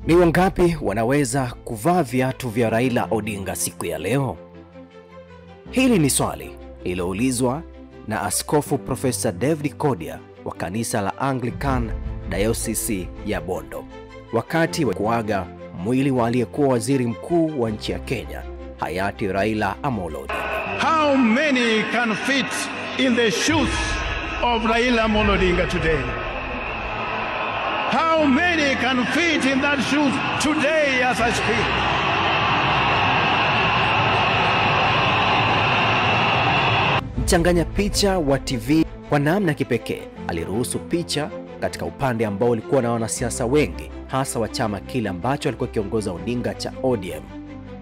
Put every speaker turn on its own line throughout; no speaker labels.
Ni wangapi wanaweza kuvaa viatu vya Raila Odinga siku ya leo? Hili ni swali lililoulizwa na Askofu Profesa David Kodia wa kanisa la Anglican Diocese ya Bondo wakati wa kuaga mwili wa aliyekuwa waziri mkuu wa nchi ya Kenya hayati Raila Amolo Odinga.
How many can fit in the shoes of Raila Amolo Odinga today? How many can fit in that shoes today as I speak?
Mchanganya picha wa TV kwa namna kipekee aliruhusu picha katika upande ambao ulikuwa na wanasiasa wengi, hasa wa chama kile ambacho alikuwa kiongoza Odinga cha ODM.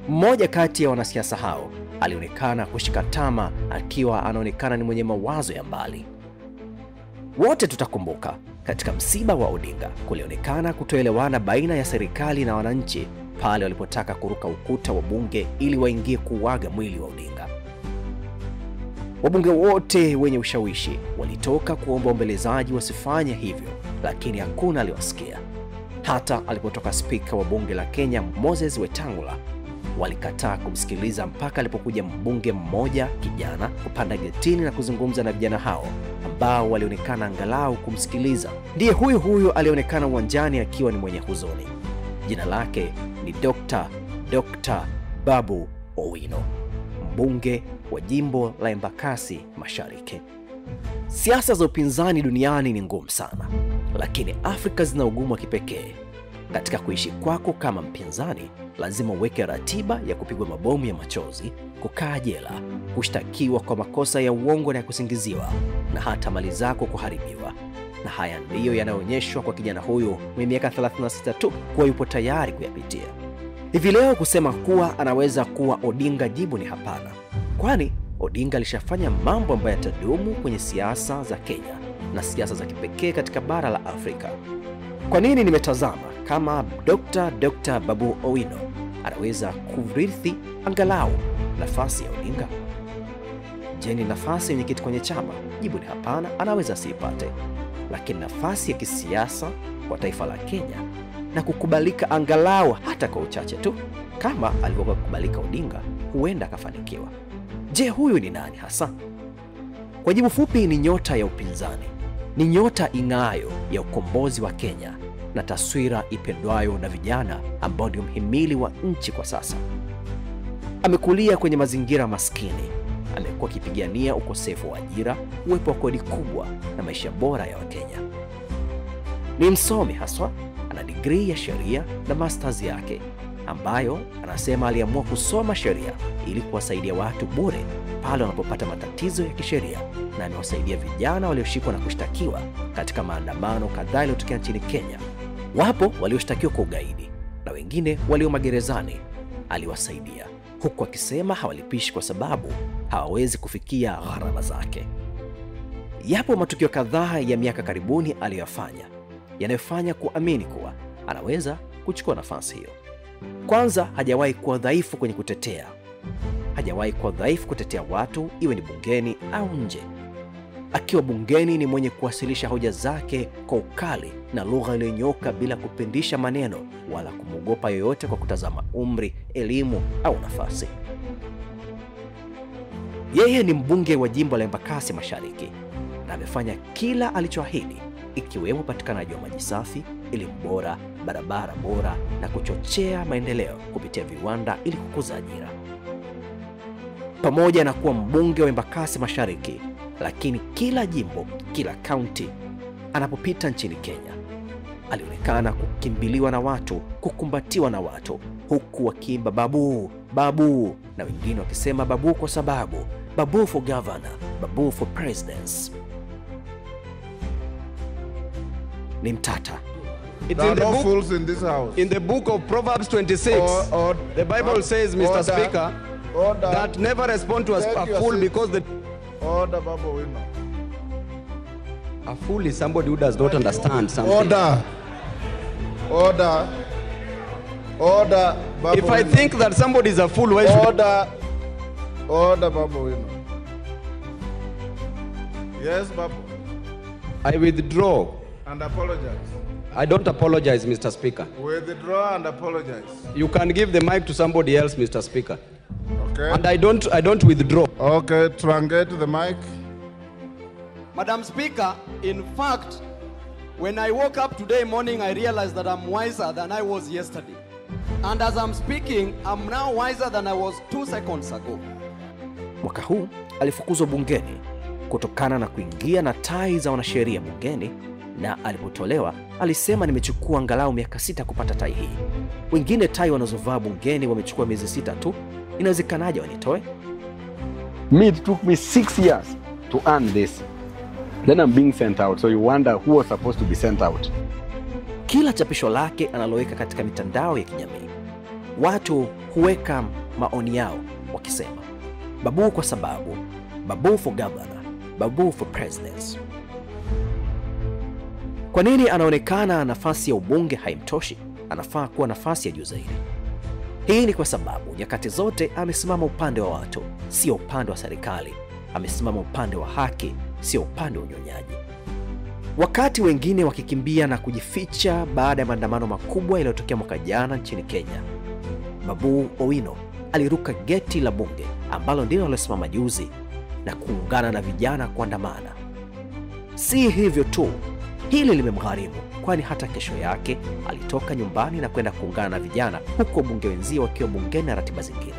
Mmoja kati ya wanasiasa hao alionekana kushika tama akiwa anaonekana ni mwenye mawazo ya mbali. Wote tutakumbuka katika msiba wa Odinga kulionekana kutoelewana baina ya serikali na wananchi pale walipotaka kuruka ukuta wa bunge ili waingie kuuaga mwili wa Odinga. Wabunge wote wenye ushawishi walitoka kuomba waombolezaji wasifanye hivyo, lakini hakuna aliwasikia. Hata alipotoka spika wa bunge la Kenya Moses Wetangula, walikataa kumsikiliza mpaka alipokuja mbunge mmoja kijana kupanda getini na kuzungumza na vijana hao ambao walionekana angalau kumsikiliza. Ndiye huyu alionekana uwanjani akiwa ni mwenye huzuni. Jina lake ni Dr. Babu Owino, mbunge wa jimbo la Embakasi Mashariki. Siasa za upinzani duniani ni ngumu sana, lakini Afrika zina ugumu wa kipekee. Katika kuishi kwako kama mpinzani, lazima uweke ratiba ya kupigwa mabomu ya machozi, kukaa jela, kushtakiwa kwa makosa ya uongo na kusingiziwa, na hata mali zako kuharibiwa. Na haya ndiyo yanaonyeshwa kwa kijana huyu mwenye miaka 36 tu kuwa yupo tayari kuyapitia. Hivi leo kusema kuwa anaweza kuwa Odinga, jibu ni hapana. Kwani Odinga alishafanya mambo ambayo yatadumu kwenye siasa za Kenya na siasa za kipekee katika bara la Afrika. Kwa nini nimetazama kama Dr. Babu Owino anaweza kurithi angalau nafasi ya Odinga? Je, ni nafasi yenye kiti kwenye chama? Jibu ni hapana, anaweza siipate. Lakini nafasi ya kisiasa kwa taifa la Kenya na kukubalika angalau hata kwa uchache tu kama alivyokuwa kukubalika Odinga, huenda akafanikiwa. Je, huyu ni nani hasa? Kwa jibu fupi, ni nyota ya upinzani. Ni nyota ing'aayo ya ukombozi wa Kenya na taswira ipendwayo na vijana ambao ndio mhimili wa nchi kwa sasa. Amekulia kwenye mazingira maskini, amekuwa akipigania ukosefu wa ajira, uwepo wa kodi kubwa na maisha bora ya Wakenya. Ni msomi haswa, ana degree ya sheria na masters yake ambayo anasema aliamua kusoma sheria ili kuwasaidia watu bure pale wanapopata matatizo ya kisheria, na amewasaidia vijana walioshikwa na kushtakiwa katika maandamano kadhaa yaliyotokea nchini Kenya. Wapo walioshtakiwa kwa ugaidi na wengine walio magerezani aliwasaidia, huku akisema hawalipishi kwa sababu hawawezi kufikia gharama zake. Yapo matukio kadhaa ya miaka karibuni aliyofanya yanayofanya kuamini kuwa anaweza kuchukua nafasi hiyo. Kwanza, hajawahi kuwa dhaifu kwenye kutetea. Hajawahi kuwa dhaifu kutetea watu, iwe ni bungeni au nje. Akiwa bungeni ni mwenye kuwasilisha hoja zake kwa ukali na lugha iliyonyoka bila kupindisha maneno wala kumwogopa yoyote kwa kutazama umri, elimu au nafasi. Yeye ni mbunge wa jimbo la Embakasi Mashariki na amefanya kila alichoahidi, ikiwemo upatikanaji wa maji safi, elimu bora, barabara bora na kuchochea maendeleo kupitia viwanda ili kukuza ajira. Pamoja na kuwa mbunge wa Embakasi Mashariki, lakini kila jimbo, kila kaunti anapopita nchini Kenya, alionekana kukimbiliwa na watu, kukumbatiwa na watu, huku wakiimba babu, babu, na wengine wakisema babu kwa sababu, babu for governor, babu for presidents. Ni mtata.
It's in the no fools in this house.
In the book of Proverbs 26, the Bible says, Mr. Speaker, that never respond to a fool because the...
Order, Babu Owino.
A fool is somebody who does not understand something.
Order, Babu
If I
Owino.
think that somebody is a fool, why should...
Order, Babu Owino. Yes, Babu.
I withdraw
And apologize.
I don't apologize, Mr. Speaker.
Withdraw and apologize.
You can give the mic to somebody else, Mr. Speaker.
Okay.
And I don't withdraw.
Okay, truncate the mic.
Madam Speaker, in fact, when I woke up today morning, I realized that I'm wiser than I was yesterday. And as I'm speaking, I'm now wiser than I was 2 seconds ago.
Mwaka huu alifukuzwa bungeni kutokana na kuingia na tai za wanasheria bungeni, na alipotolewa alisema nimechukua angalau miaka 6 kupata tai hii. Wengine tai wanazovaa bungeni wamechukua miezi 6 tu. Inawezekanaje wanitoe?
Me, it took me 6 years to earn this. Then I'm being sent out, so you wonder who was supposed to be sent out.
Kila chapisho lake analoweka katika mitandao ya kijamii, watu huweka maoni yao wakisema Babu kwa sababu, Babu for governor, Babu for president. Kwa nini anaonekana nafasi ya ubunge haimtoshi? Anafaa kuwa nafasi ya juu zaidi. Hii ni kwa sababu nyakati zote amesimama upande wa watu, sio upande wa serikali. Amesimama upande wa haki, sio upande wa unyonyaji. Wakati wengine wakikimbia na kujificha baada ya maandamano makubwa yaliyotokea mwaka jana nchini Kenya, Babu Owino aliruka geti la bunge ambalo ndilo alilosimama juzi na kuungana na vijana kuandamana. Si hivyo tu, hili limemgharimu, kwani hata kesho yake alitoka nyumbani na kwenda kuungana na vijana huko bunge wenzio wakiwa bungeni na ratiba zingine.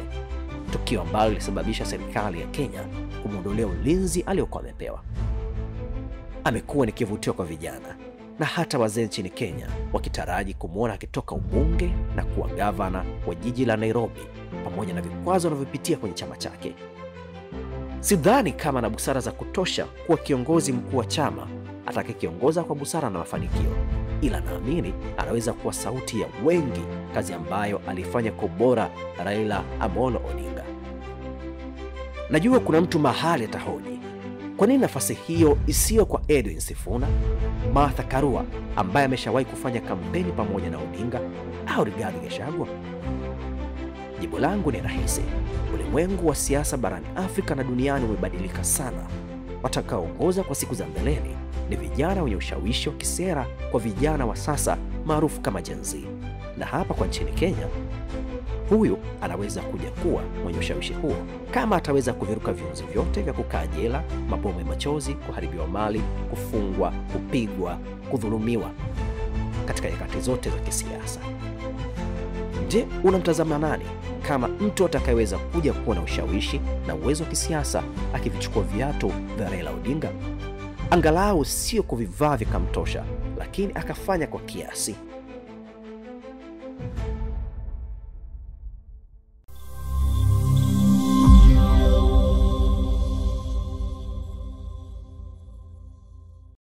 Tukio ambalo lilisababisha serikali ya Kenya kumwondolea ulinzi aliokuwa amepewa. Amekuwa ni kivutio kwa vijana na hata wazee nchini Kenya, wakitaraji kumwona akitoka ubunge na kuwa gavana wa jiji la Nairobi, pamoja na vikwazo anavyopitia kwenye chama chake. Sidhani kama na busara za kutosha kuwa kiongozi mkuu wa chama atakayekiongoza kwa busara na mafanikio, ila naamini anaweza kuwa sauti ya wengi, kazi ambayo alifanya kwa ubora Raila Amolo Odinga. Najua kuna mtu mahali atahoji, kwa nini nafasi hiyo isiyo kwa Edwin Sifuna, Martha Karua ambaye ameshawahi kufanya kampeni pamoja na Odinga, au Rigathi Gachagua? Jibu langu ni rahisi. Ulimwengu wa siasa barani Afrika na duniani umebadilika sana. Watakaoongoza kwa siku za mbeleni ni vijana wenye ushawishi wa kisera kwa vijana wa sasa maarufu kama Gen Z. Na hapa kwa nchini Kenya, huyu anaweza kuja kuwa mwenye ushawishi huo kama ataweza kuviruka viunzi vyote vya kukaa jela, mabomu ya machozi, kuharibiwa mali, kufungwa, kupigwa, kudhulumiwa katika nyakati zote za kisiasa. Je, unamtazama nani kama mtu atakayeweza kuja kuwa na ushawishi na uwezo wa kisiasa akivichukua viatu vya Raila Odinga? Angalau sio kuvivaa vikamtosha, lakini akafanya kwa kiasi.